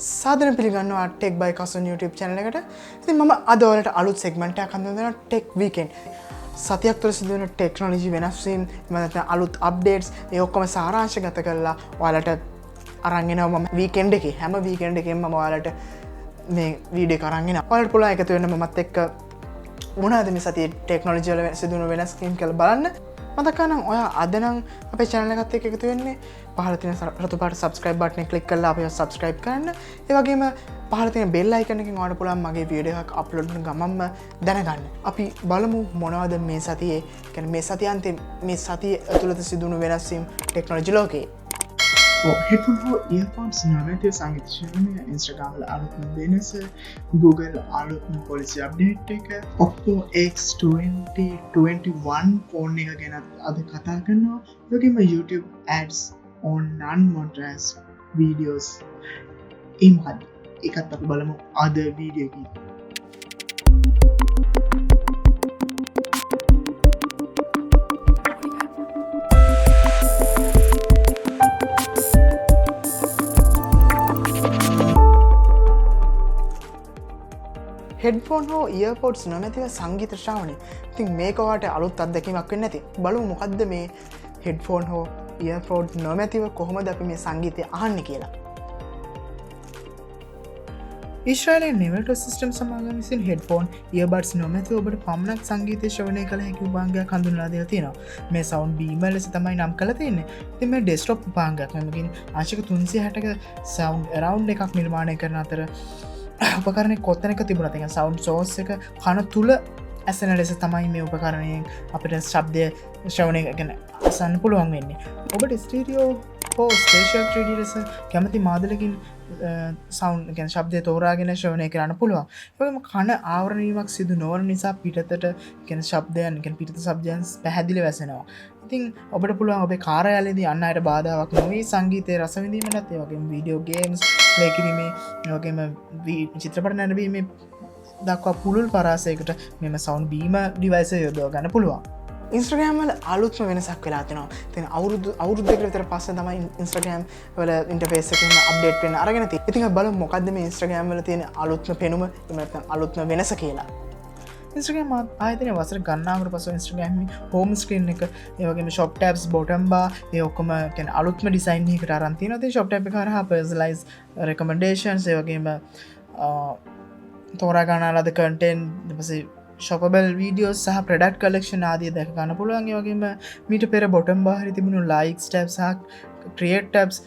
සාදරයෙන් පිළිගන්නවා ටෙක් බයි කසන් YouTube channel එකට. ඉතින් මම අද ඔයාලට අලුත් segment එකක් හඳුන්වනවා ටෙක් වීකෙන්ඩ්. සතියක් තුළ සිදුවෙන ටෙක්නොලොජි වෙනස් වීම්, එහෙම නැත්නම් අලුත් අප්ඩේට්ස් ඒ ඔක්කොම සාරාංශගත කරලා ඔයාලට අරන් එනවා මම වීකෙන්ඩ් එකේ. හැම වීකෙන්ඩ් එකෙම මම ඔයාලට මේ වීඩියෝ එක අරන් එනවා. ඔයාලට පුළුවන් එකතු වෙන්න මමත් එක්ක මොනවද මේ සතියේ ටෙක්නොලොජි වල සිදුවන වෙනස් වීම් කියලා බලන්න. මතකනම් ඔයා අද නම් අපේ channel එකත් එක්ක එකතු වෙන්නේ පහළ තියෙන රතු පාට subscribe button එක click කරලා අපිව subscribe කරන්න. ඒ වගේම පහළ තියෙන bell icon එකෙන් ඔයාලට පුළුවන් මගේ වීඩියෝ එකක් upload කරන ගමන්ම දැනගන්න. අපි බලමු මොනවද මේ සතියේ, කියන්නේ මේ සතියාන්තයේ මේ සතියේ ඇතුළත සිදුවුණු වෙනස් වීම් ටෙක්නොලොජි ලෝකයේ. headphone හෝ earphones නොමැතිව සංගීත ශ්‍රවණය, Instagram වල අලුත්ම වෙනස, Google අලුත්ම policy update එක, Oppo X 2021 ෆෝන් එක ගැන අද කතා කරනවා. ඒ වගේම YouTube ads on non-monetized videos. ඉමහත් එකත් අපි බලමු අද වීඩියෝ එකේ. හෙඩ්ෆෝන් හෝ ඉයර්පොඩ්ස් නොමැතිව සංගීත ශ්‍රවණය. ඉතින් මේක ඔයාලට අලුත් අත්දැකීමක් වෙන්නේ නැති. බලමු මොකද්ද මේ හෙඩ්ෆෝන් හෝ ඉයර්පොඩ් නොමැතිව කොහොමද අපි මේ සංගීතය අහන්නේ කියලා. ඊශ්‍රායලයේ නෙවල්ටෝ සිස්ටම් සමාගම විසින් හෙඩ්ෆෝන් ඉයර්බඩ්ස් නොමැතිව ඔබට පමණක් සංගීතය ශ්‍රවණය කළ හැකි උපාංගයක් හඳුන්වලා දීලා තියෙනවා. මේ සවුන්ඩ් බීමර් ලෙස තමයි නම් කරලා තියෙන්නේ. ඉතින් මේ ඩෙස්ක්ටොප් උපාංගයක් මෙමගින් ආංශික 360ක සවුන්ඩ් අරවුන්ඩ් එකක් නිර්මාණය කරන අතර උපකරණය කොත්තනක තිබුණත් එක සවුන්ඩ් සෝස් එක කන තුළ ඇසෙන ලෙස තමයි මේ උපකරණයෙන් අපිට ශබ්දය ශ්‍රවණය ගැන අසන්න පුළුවන් වෙන්නේ. ඔබට ස්ටීරියෝ හෝ ස්පේෂල් 3D ලෙස කැමති මාදලකින් සවුන්ඩ් ගැන ශබ්දය තෝරාගෙන ශ්‍රවණය කරන්න පුළුවන්. ඒ වගේම කන ආවරණීමක් සිදු නොවන නිසා පිටතට කියන ශබ්දයන් කියන පිටත ශබ්දයන් පැහැදිලි වැසෙනවා. ඉතින් ඔබට පුළුවන් ඔබේ කාර්යාලයේදී අන් අයට බාධාවක් නොවී සංගීතයේ රස විඳීමටත් ඒ වගේම වීඩියෝ ගේම්ස් ප්ලේ කිරීමේ ඒ වගේම චිත්‍රපට නැරඹීමේ දක්වා පුළුල් පරාසයකට මෙම සවුන්ඩ් බීමර් ඩිවයිස් එක යොදවා ගන්න පුළුවන්. Instagram වල අලුත්ම වෙනසක් වෙලා තිනවා. ඉතින් අවුරුද්දකට විතර පස්සේ තමයි Instagram වල ඉන්ටර්ෆේස් එකේම අප්ඩේට් වෙන්න අරගෙන තියෙන්නේ. ඉතින් අපි බලමු මොකද්ද මේ Instagram වල තියෙන අලුත්ම පෙනුම, එහෙම නැත්නම් අලුත්ම වෙනස කියලා. Instagram ආයතනයේ වසර ගණනාවකට පසු Instagram home screen එක, ඒ වගේම shop tabs, bottom bar ඒ ඔක්කොම කියන්නේ අලුත්ම ඩිසයින් එකකට අරන් තියෙනවා. ඉතින් shop tab එක හරහා personalized recommendations ඒ වගේම තෝරා ගන්නා ලද content ඊපස්සේ shoppable videos සහ product collection ආදී දැක ගන්න පුළුවන්. ඒ වගේම මීට පෙර bottom bar හරි තිබුණු likes tabs සහ create tabs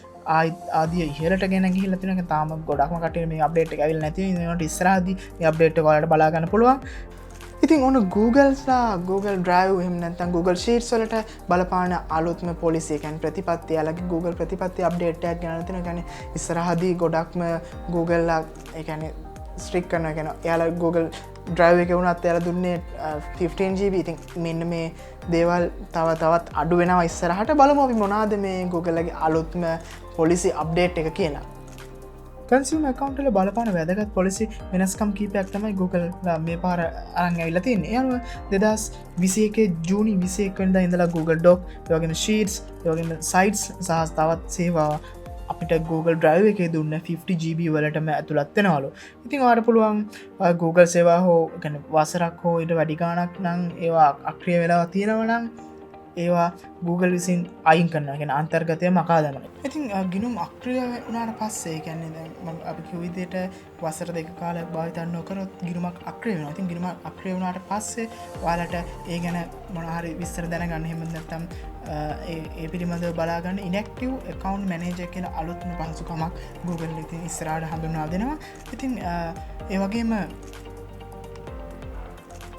ආදී ඉහළට ගෙන ගිහිල්ලා තියෙනවා. තාම ගොඩක්ම කට්ටිය මේ අප්ඩේට් එක ඇවිල්ලා නැති වෙනවා. ඉස්සරහදී මේ අප්ඩේට් එක ඔයාලට බලා ගන්න පුළුවන්. ඉතින් ඔන්න Google Drive එහෙම නැත්නම් Google Sheets වලට බලපාන අලුත්ම පොලිසි කියන්නේ ප්‍රතිපත්ති යාලගේ Google ප්‍රතිපත්ති අප්ඩේට් එකක් ගෙනල්ලා තියෙනවා. කියන්නේ ඉස්සරහදී ගොඩක්ම Google ලා ඒ කියන්නේ ස්ට්‍රික් කරනවා. කියන්නේ යාලා Google Drive එකේ වුණත් යාලා දුන්නේ 15GB. ඉතින් මෙන්න මේ දේවල් තවත් අඩු වෙනවා ඉස්සරහට. බලමු අපි මොනවාද මේ Google ලගේ අලුත්ම පොලිසි අප්ඩේට් එක කියලා. consumer account වල බලපාන වැදගත් පොලිසි වෙනස්කම් කීපයක් තමයි Google මේ පාර අරන් ඇවිල්ලා තියෙන්නේ. ඒ අනුව 2021 ජූනි 21 වෙනිදා ඉඳලා Google Doc, ඒ වගේම Sheets, ඒ වගේම Sites සහ තවත් සේවා අපිට Google Drive එකේ දුන්න 50GB වලටම ඇතුළත් වෙනවලු. ඉතින් ඔයාලට පුළුවන් Google සේවා හෝ කියන්නේ වසරක් හෝ ඊට වැඩි ගාණක් නම් ඒවා අක්‍රිය වෙලා තියෙනවා නම් ඒවා Google විසින් අයින් කරනවා. කියන්නේ අන්තර්ගතය මකා දානවා. ඉතින් ගිණුම් අක්‍රිය වුණාට පස්සේ කියන්නේ දැන් මම අපි කිව්ව විදිහට වසර දෙක කාලයක් භාවිත නොකරොත් ගිණුමක් අක්‍රිය වෙනවා. ඉතින් ගිණුමක් අක්‍රිය වුණාට පස්සේ ඔයාලට ඒ ගැන මොන හරි විස්තර දැනගන්න එහෙම නැත්නම් ඒ පිළිබඳව බලාගන්න inactive account manager කියලා අලුත්ම පහසුකමක් Google ඉතින් ඉස්සරහට හඳුන්වා දෙනවා. ඉතින් ඒ වගේම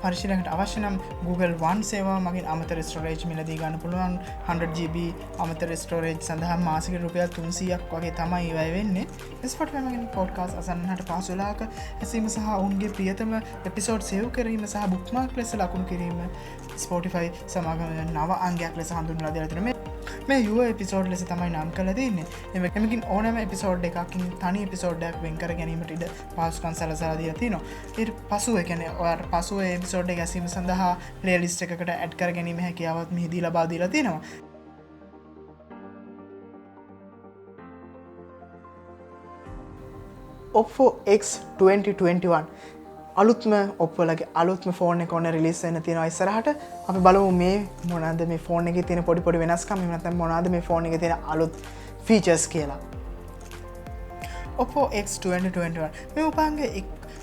පරිශීලනයට අවශ්‍ය නම් Google One සේවාව මගින් අමතර ස්ටෝරේජ් මිලදී ගන්න පුළුවන්. 100GB අමතර ස්ටෝරේජ් සඳහා මාසික රුපියල් 300ක් වගේ තමයි වැය වෙන්නේ. Spotify මගින් පොඩ්කාස්ට් අසන්නට පහසු වෙලාවක ඇසීම සහ ඔවුන්ගේ ප්‍රියතම එපිසෝඩ් සේව් කිරීම සහ බුක්මාර්ක් ලෙස ලකුණු කිරීම Spotify සමාගම නව අංගයක් ලෙස හඳුන්වලා දීලා තියෙනවා. මේ යුව එපිසෝඩ් ලෙස තමයි නම් කරලා තියෙන්නේ. එමකින් ඕනෑම එපිසෝඩ් එකකින් තනි එපිසෝඩ් එකක් වෙන් කර ගැනීමට ඉඩ පහසුකම් සලසලා දීලා තියෙනවා. ඊට පසුව කියන්නේ ඔයාලට පසුව එපිසෝඩ් එක ඇසීම සඳහා ප්ලේලිස්ට් එකකට ඇඩ් කර ගැනීම හැකියාවත් මෙහිදී ලබා දීලා තියෙනවා. Oppo X 2021 අලුත්ම ඔප්පලගේ අලුත්ම ෆෝන් එක ඔන්න රිලීස් වෙන්න තියෙනවා ඉස්සරහට. අපි බලමු මේ මොනවාද මේ ෆෝන් එකේ තියෙන පොඩි පොඩි වෙනස්කම් එහෙම නැත්නම් මොනවාද මේ ෆෝන් එකේ තියෙන අලුත් ෆීචර්ස් කියලා. Oppo X 2021 මේ උපාංග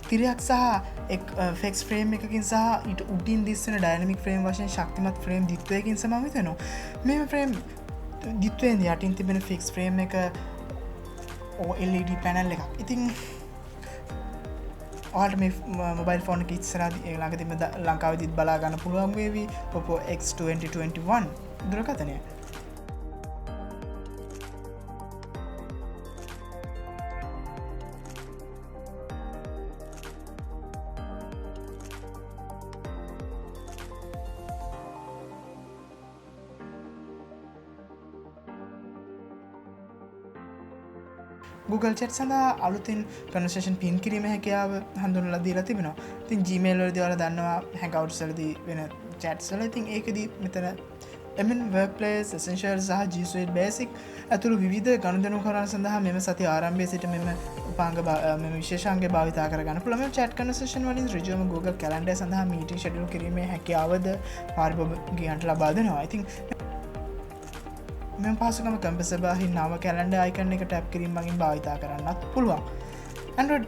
තිරයක් සහ ෆෙක්ස් ෆ්‍රේම් එකකින් සහ ඊට උඩින් දිස්සන ඩයිනමික් ෆ්‍රේම් වශයෙන් ශක්තිමත් ෆ්‍රේම් දිත්වයකින් සමන්විත වෙනවා. මේ ෆ්‍රේම් දිත්වයෙන් යටින් තිබෙන ෆික්ස් ෆ්‍රේම් එක OLED පැනල් එකක්. ඉතින් ඔයාලට මේ මොබයිල් ෆෝන් එක ඉස්සරහදී ළඟදීම ලංකාවේදීත් බලා ගන්න පුළුවන් වේවි Oppo X 2021 දුරකථනය. Google Chat සඳහා අලුතින් කන්වර්සේෂන් පින් කිරීම හැකියාව හඳුන්වලා දීලා තිබෙනවා. ඉතින් Gmail වලදී ඔයාලා දන්නවා Hangouts වලදී වෙන chats වල. ඉතින් ඒකෙදි මෙතන MN Workplace Essentials සහ G Suite Basic ඇතුළු විවිධ ගනුදෙනු කරන සඳහා මෙම සතිය ආරම්භයේ සිට මෙම උපාංග මෙම විශේෂාංගය භාවිතා කරගන්න පුළුවන්. මේ chat conversation වලින් ඍජුවම Google Calendar සඳහා meeting schedule කිරීමේ හැකියාවද පාරිභෝගිකයන්ට ලබා දෙනවා. ඉතින් මෙම පහසුකම කම්පසබහි නව කැලන්ඩ අයිකන්න එක ටැප් කිරීම මගින් භාවිතා කරන්නත් පුළුවන්. Android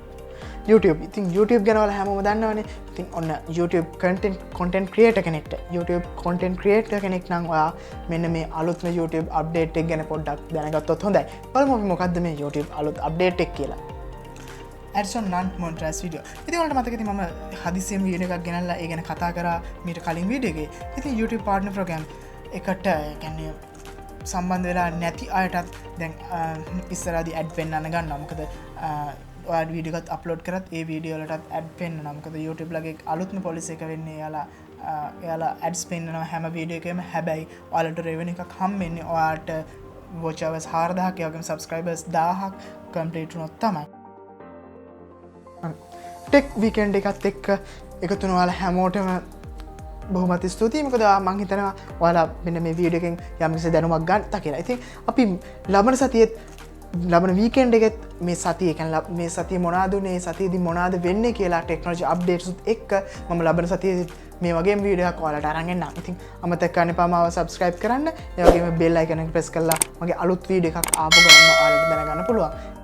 YouTube ඉතින් YouTube ගැනවල හැමෝම දන්නවනේ. ඉතින් ඔන්න YouTube content creator කෙනෙක්ට YouTube content creator කෙනෙක් නම් ඔයා මෙන්න මේ අලුත්ම YouTube update එක ගැන පොඩ්ඩක් දැනගත්තොත් හොඳයි. බලමු අපි මොකද්ද මේ YouTube අලුත් update එක කියලා. Ads on non-monetized video. ඉතින් ඔයාලට මතක ඇති මම හදිසියෙම වීඩියෝ එකක් ගෙනල්ලා ඒ ගැන කතා කරා මීට කලින් වීඩියෝ එකේ. ඉතින් YouTube partner program එකට කියන්නේ සම්බන්ධ වෙලා නැති අයටත් දැන් ඉස්සරහදී ඇඩ් පෙන්වන්න ගන්නවා. මොකද ඔයාලා වීඩියෝ එකත් අප්ලෝඩ් කරත් ඒ වීඩියෝ වලටත් ඇඩ් පෙන්වනවා. මොකද YouTube ලගේ අලුත්ම පොලිසි එක වෙන්නේ එයාලා ඇඩ්ස් පෙන්වනවා හැම වීඩියෝ එකෙම. හැබැයි ඔයාලට රෙවෙනියු එකක් හම්බෙන්නේ ඔයාලට watch hours 4000ක් ඒ වගේම subscribers 1000ක් complete වුණොත් තමයි. ටෙක් වීකෙන්ඩ් එකත් එක්ක එකතු වෙන ඔයාලා හැමෝටම බොහොමත් ස්තුතියි. මොකද මං හිතනවා ඔයාලා මෙන්න මේ වීඩියෝ එකෙන් යම්කිසි දැනුමක් ගන්නවා කියලා. ඉතින් අපි ලබන සතියේත් ලබන වීකෙන්ඩ් එකෙත් මේ සතිය කියන්නේ මේ සතිය මොනවාද උනේ, සතියේදී මොනවාද වෙන්නේ කියලා ටෙක්නොලොජි අප්ඩේට්ස් එක්ක මම ලබන සතියේදී මේ වගේම වීඩියෝ එකක් ඔයාලට අරන් එන්නම්. ඉතින් අමතක කරන්න එපා මාව subscribe කරන්න. ඒ වගේම bell icon එක press කරලා මගේ අලුත් වීඩියෝ එකක් ආපු ගමන් ඔයාලට දැනගන්න පුළුවන්.